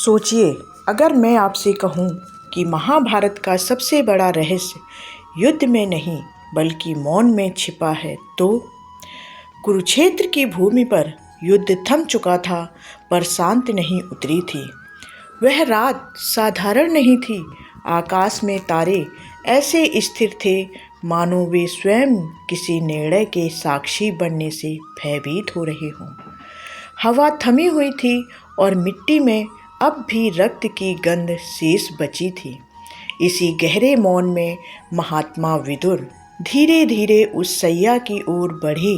सोचिए, अगर मैं आपसे कहूँ कि महाभारत का सबसे बड़ा रहस्य युद्ध में नहीं बल्कि मौन में छिपा है, तो कुरुक्षेत्र की भूमि पर युद्ध थम चुका था पर शांति नहीं उतरी थी। वह रात साधारण नहीं थी। आकाश में तारे ऐसे स्थिर थे मानो वे स्वयं किसी निर्णय के साक्षी बनने से भयभीत हो रहे हों। हवा थमी हुई थी और मिट्टी में अब भी रक्त की गंध शेष बची थी। इसी गहरे मौन में महात्मा विदुर धीरे धीरे उस सैया की ओर बढ़े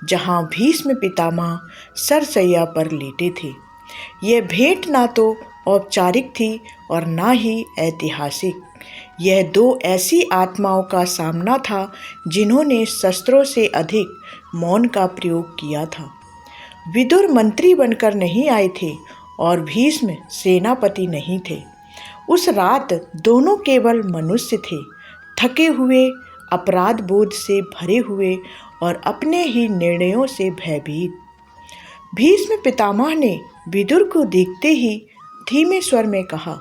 जहाँ भीष्म पितामह सरसैया पर लेटे थे। यह भेंट ना तो औपचारिक थी और ना ही ऐतिहासिक। यह दो ऐसी आत्माओं का सामना था जिन्होंने शस्त्रों से अधिक मौन का प्रयोग किया था। विदुर मंत्री बनकर नहीं आए थे और भीष्म सेनापति नहीं थे। उस रात दोनों केवल मनुष्य थे, थके हुए, अपराध बोध से भरे हुए और अपने ही निर्णयों से भयभीत। भीष्म पितामह ने विदुर को देखते ही धीमे स्वर में कहा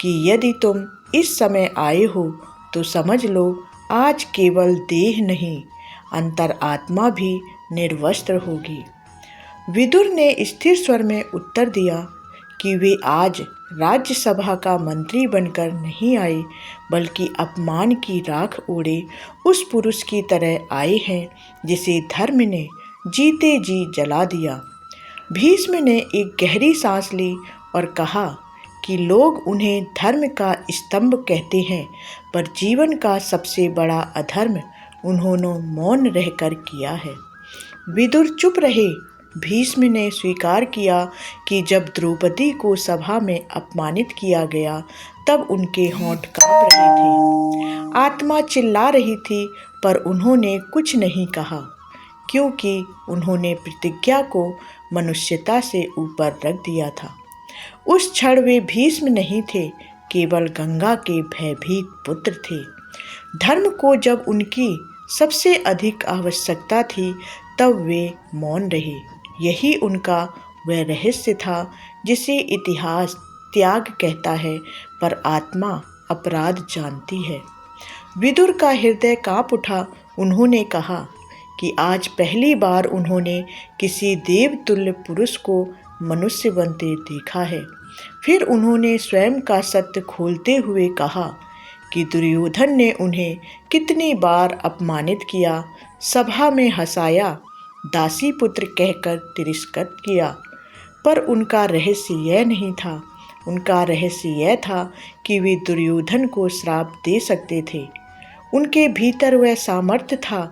कि यदि तुम इस समय आए हो तो समझ लो आज केवल देह नहीं, अंतरात्मा भी निर्वस्त्र होगी। विदुर ने स्थिर स्वर में उत्तर दिया कि वे आज राज्यसभा का मंत्री बनकर नहीं आए बल्कि अपमान की राख ओढ़े उस पुरुष की तरह आए हैं जिसे धर्म ने जीते जी जला दिया। भीष्म ने एक गहरी सांस ली और कहा कि लोग उन्हें धर्म का स्तंभ कहते हैं, पर जीवन का सबसे बड़ा अधर्म उन्होंने मौन रहकर किया है। विदुर चुप रहे। भीष्म ने स्वीकार किया कि जब द्रौपदी को सभा में अपमानित किया गया तब उनके होंठ कांप रहे थे, आत्मा चिल्ला रही थी, पर उन्होंने कुछ नहीं कहा क्योंकि उन्होंने प्रतिज्ञा को मनुष्यता से ऊपर रख दिया था। उस क्षण वे भीष्म नहीं थे, केवल गंगा के भयभीत पुत्र थे। धर्म को जब उनकी सबसे अधिक आवश्यकता थी तब वे मौन रहे। यही उनका वह रहस्य था जिसे इतिहास त्याग कहता है पर आत्मा अपराध जानती है। विदुर का हृदय कांप उठा। उन्होंने कहा कि आज पहली बार उन्होंने किसी देवतुल्य पुरुष को मनुष्य बनते देखा है। फिर उन्होंने स्वयं का सत्य खोलते हुए कहा कि दुर्योधन ने उन्हें कितनी बार अपमानित किया, सभा में हंसाया, दासी पुत्र कहकर तिरस्कृत किया, पर उनका रहस्य यह नहीं था। उनका रहस्य यह था कि वे दुर्योधन को श्राप दे सकते थे। उनके भीतर वह सामर्थ्य था,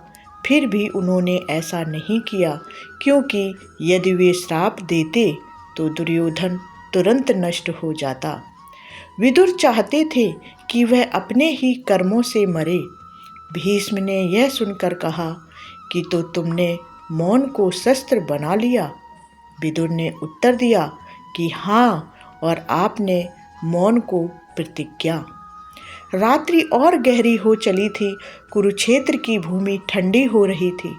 फिर भी उन्होंने ऐसा नहीं किया क्योंकि यदि वे श्राप देते तो दुर्योधन तुरंत नष्ट हो जाता। विदुर चाहते थे कि वह अपने ही कर्मों से मरे। भीष्म ने यह सुनकर कहा कि तो तुमने मौन को शस्त्र बना लिया। विदुर ने उत्तर दिया कि हाँ, और आपने मौन को प्रतिज्ञा। रात्रि और गहरी हो चली थी। कुरुक्षेत्र की भूमि ठंडी हो रही थी,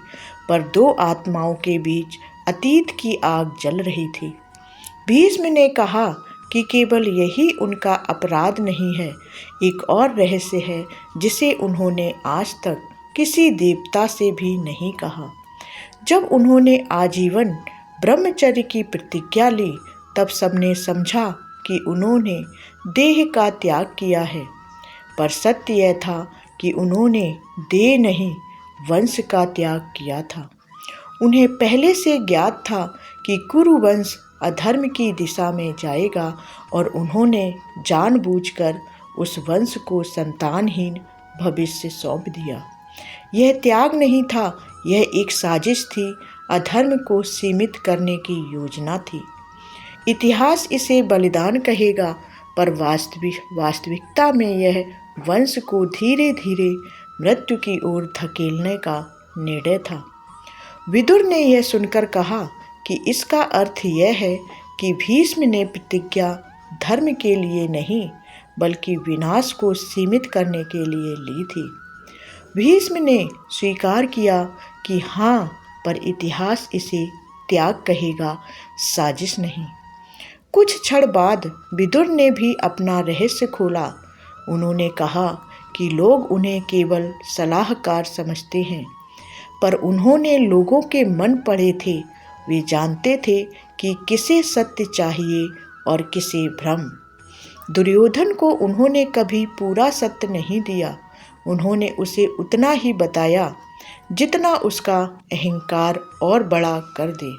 पर दो आत्माओं के बीच अतीत की आग जल रही थी। भीष्म ने कहा कि केवल यही उनका अपराध नहीं है, एक और रहस्य है जिसे उन्होंने आज तक किसी देवता से भी नहीं कहा। जब उन्होंने आजीवन ब्रह्मचर्य की प्रतिज्ञा ली तब सबने समझा कि उन्होंने देह का त्याग किया है, पर सत्य यह था कि उन्होंने देह नहीं वंश का त्याग किया था। उन्हें पहले से ज्ञात था कि कुरुवंश अधर्म की दिशा में जाएगा और उन्होंने जानबूझकर उस वंश को संतानहीन भविष्य सौंप दिया। यह त्याग नहीं था, यह एक साजिश थी, अधर्म को सीमित करने की योजना थी। इतिहास इसे बलिदान कहेगा, पर वास्तविकता में यह वंश को धीरे धीरे मृत्यु की ओर धकेलने का निर्णय था। विदुर ने यह सुनकर कहा कि इसका अर्थ यह है कि भीष्म ने प्रतिज्ञा धर्म के लिए नहीं बल्कि विनाश को सीमित करने के लिए ली थी। भीष्म ने स्वीकार किया कि हाँ, पर इतिहास इसे त्याग कहेगा, साजिश नहीं। कुछ क्षण बाद विदुर ने भी अपना रहस्य खोला। उन्होंने कहा कि लोग उन्हें केवल सलाहकार समझते हैं, पर उन्होंने लोगों के मन पढ़े थे। वे जानते थे कि किसे सत्य चाहिए और किसे भ्रम। दुर्योधन को उन्होंने कभी पूरा सत्य नहीं दिया। उन्होंने उसे उतना ही बताया जितना उसका अहंकार और बड़ा कर दे।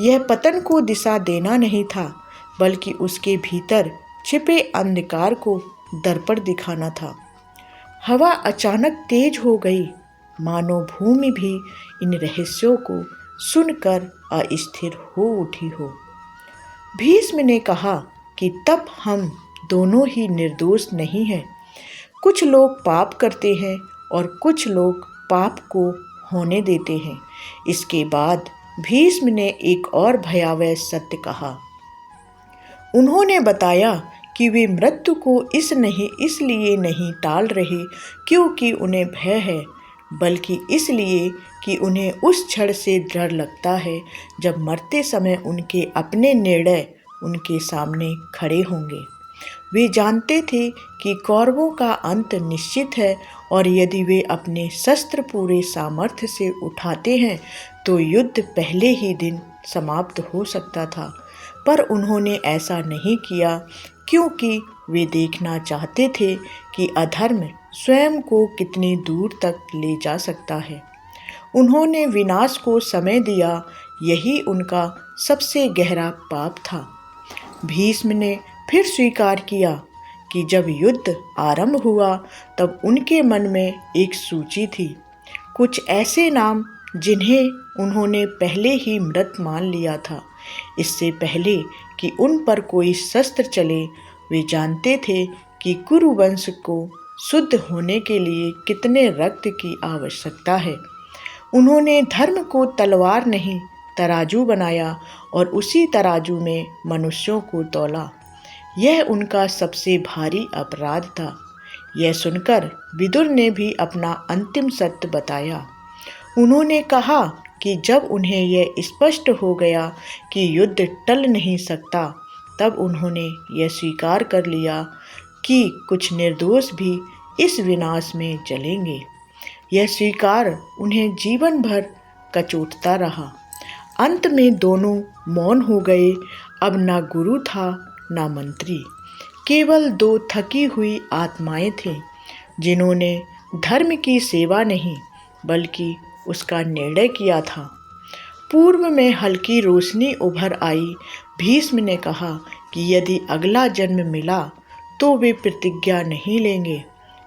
यह पतन को दिशा देना नहीं था, बल्कि उसके भीतर छिपे अंधकार को दर्पण दिखाना था। हवा अचानक तेज हो गई, मानो भूमि भी इन रहस्यों को सुनकर अस्थिर हो उठी हो। भीष्म ने कहा कि तब हम दोनों ही निर्दोष नहीं हैं। कुछ लोग पाप करते हैं और कुछ लोग पाप को होने देते हैं। इसके बाद भीष्म ने एक और भयावह सत्य कहा। उन्होंने बताया कि वे मृत्यु को इसलिए नहीं टाल रहे क्योंकि उन्हें भय है, बल्कि इसलिए कि उन्हें उस क्षण से डर लगता है जब मरते समय उनके अपने निर्णय उनके सामने खड़े होंगे। वे जानते थे कि कौरवों का अंत निश्चित है और यदि वे अपने शस्त्र पूरे सामर्थ्य से उठाते हैं तो युद्ध पहले ही दिन समाप्त हो सकता था। पर उन्होंने ऐसा नहीं किया क्योंकि वे देखना चाहते थे कि अधर्म स्वयं को कितनी दूर तक ले जा सकता है। उन्होंने विनाश को समय दिया, यही उनका सबसे गहरा पाप था। भीष्म ने फिर स्वीकार किया कि जब युद्ध आरंभ हुआ तब उनके मन में एक सूची थी, कुछ ऐसे नाम जिन्हें उन्होंने पहले ही मृत मान लिया था। इससे पहले कि उन पर कोई शस्त्र चले, वे जानते थे कि कुरुवंश को शुद्ध होने के लिए कितने रक्त की आवश्यकता है। उन्होंने धर्म को तलवार नहीं तराजू बनाया और उसी तराजू में मनुष्यों को तौला। यह उनका सबसे भारी अपराध था। यह सुनकर विदुर ने भी अपना अंतिम सत्य बताया। उन्होंने कहा कि जब उन्हें यह स्पष्ट हो गया कि युद्ध टल नहीं सकता, तब उन्होंने यह स्वीकार कर लिया कि कुछ निर्दोष भी इस विनाश में जलेंगे। यह स्वीकार उन्हें जीवन भर कचोटता रहा। अंत में दोनों मौन हो गए। अब ना गुरु था ना मंत्री, केवल दो थकी हुई आत्माएं थे जिन्होंने धर्म की सेवा नहीं बल्कि उसका निर्णय किया था। पूर्व में हल्की रोशनी उभर आई। भीष्म ने कहा कि यदि अगला जन्म मिला तो वे प्रतिज्ञा नहीं लेंगे।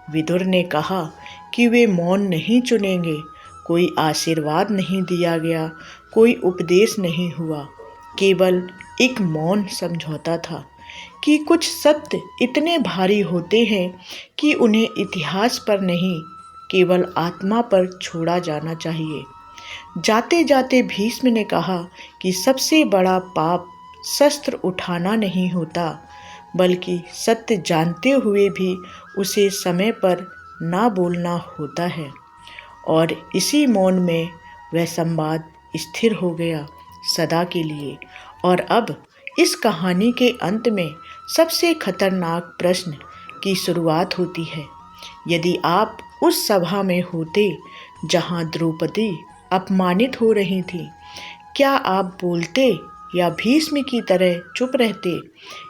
विदुर ने कहा कि वे मौन नहीं चुनेंगे। कोई आशीर्वाद नहीं दिया गया, कोई उपदेश नहीं हुआ, केवल एक मौन समझौता था कि कुछ सत्य इतने भारी होते हैं कि उन्हें इतिहास पर नहीं, केवल आत्मा पर छोड़ा जाना चाहिए। जाते जाते भीष्म ने कहा कि सबसे बड़ा पाप शस्त्र उठाना नहीं होता, बल्कि सत्य जानते हुए भी उसे समय पर ना बोलना होता है। और इसी मौन में वह संवाद स्थिर हो गया सदा के लिए। और अब इस कहानी के अंत में सबसे खतरनाक प्रश्न की शुरुआत होती है। यदि आप उस सभा में होते जहां द्रौपदी अपमानित हो रही थी, क्या आप बोलते या भीष्म की तरह चुप रहते?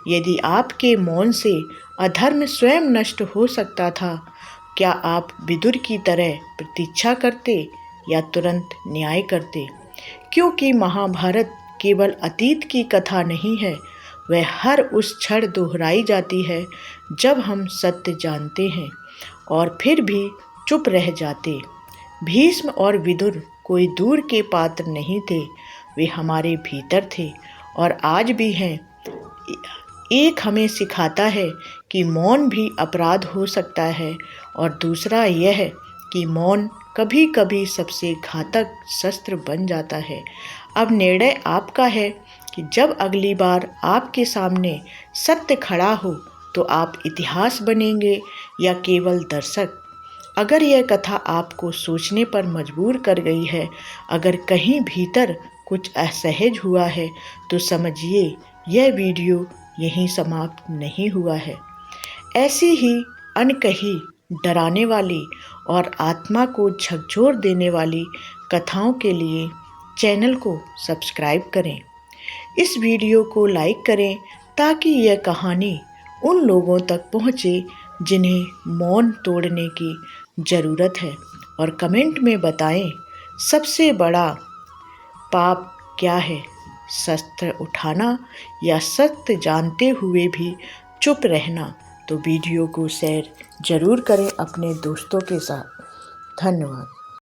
यदि आपके मौन से अधर्म स्वयं नष्ट हो सकता था, क्या आप विदुर की तरह प्रतीक्षा करते या तुरंत न्याय करते? क्योंकि महाभारत केवल अतीत की कथा नहीं है, वह हर उस क्षण दोहराई जाती है जब हम सत्य जानते हैं और फिर भी चुप रह जाते। भीष्म और विदुर कोई दूर के पात्र नहीं थे, वे हमारे भीतर थे और आज भी हैं। एक हमें सिखाता है कि मौन भी अपराध हो सकता है और दूसरा यह कि मौन कभी कभी सबसे घातक शस्त्र बन जाता है। अब निर्णय आपका है कि जब अगली बार आपके सामने सत्य खड़ा हो तो आप इतिहास बनेंगे या केवल दर्शक। अगर यह कथा आपको सोचने पर मजबूर कर गई है, अगर कहीं भीतर कुछ असहज हुआ है, तो समझिए यह वीडियो यहीं समाप्त नहीं हुआ है। ऐसी ही अनकही, डराने वाली और आत्मा को झकझोर देने वाली कथाओं के लिए चैनल को सब्सक्राइब करें। इस वीडियो को लाइक करें ताकि यह कहानी उन लोगों तक पहुँचे जिन्हें मौन तोड़ने की ज़रूरत है, और कमेंट में बताएं सबसे बड़ा पाप क्या है, शस्त्र उठाना या सत्य जानते हुए भी चुप रहना। तो वीडियो को शेयर ज़रूर करें अपने दोस्तों के साथ। धन्यवाद।